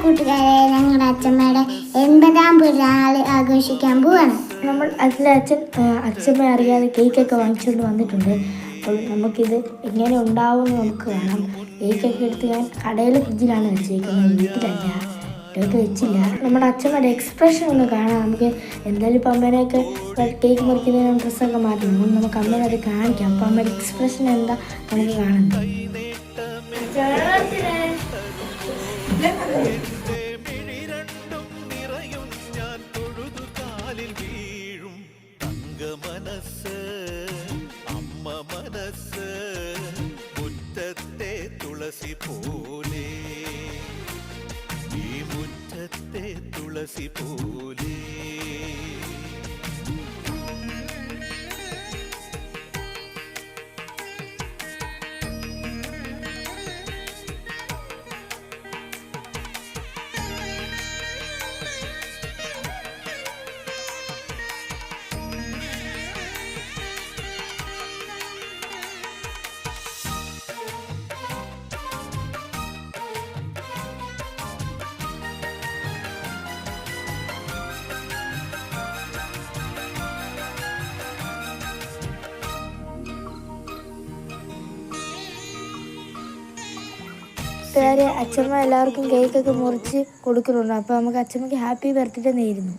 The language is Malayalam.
കൂട്ടുകാരെ, ഞങ്ങളുടെ അച്ഛമ്മയുടെ 80ാം പിറന്നാൾ ആഘോഷിക്കാൻ പോവാണ്. നമ്മൾ അച്ഛമ്മ അറിയാതെ കേക്കൊക്കെ വാങ്ങിച്ചുകൊണ്ട് വന്നിട്ടുണ്ട്. അപ്പോൾ നമുക്കിത് എങ്ങനെ ഉണ്ടാവുമെന്ന് നമുക്ക് കാണാം. കേക്കൊക്കെ എടുത്ത് ഞാൻ കടയിലെ ഫ്രിഡ്ജിലാണ് വെച്ചേക്കുന്നത്, വീട്ടിലല്ല, ഇടയ്ക്ക് വെച്ചില്ല. നമ്മുടെ അച്ഛമ്മയുടെ എക്സ്പ്രഷൻ ഒന്ന് കാണാം. നമുക്ക് എന്തായാലും ഇപ്പം അമ്മേനെയൊക്കെ കേക്ക് മുറിക്കുന്നതിന് ഡ്രസ്സൊക്കെ മാറ്റണം. അതുകൊണ്ട് നമുക്ക് അമ്മേനെ അത് കാണിക്കാം. അപ്പം അമ്മയുടെ എക്സ്പ്രഷൻ എന്താ നമുക്ക് കാണണ്ടേ. മുറ്റത്തെ തുളസി പോലെ, ഈ മുറ്റത്തെ തുളസി പോലെ. അച്ഛമ്മ എല്ലാവർക്കും കേക്കൊക്കെ മുറിച്ച് കൊടുക്കുന്നുണ്ട്. അപ്പോൾ നമുക്ക് അച്ഛമ്മയ്ക്ക് ഹാപ്പി ബർത്ത്ഡേ നേരുന്നു.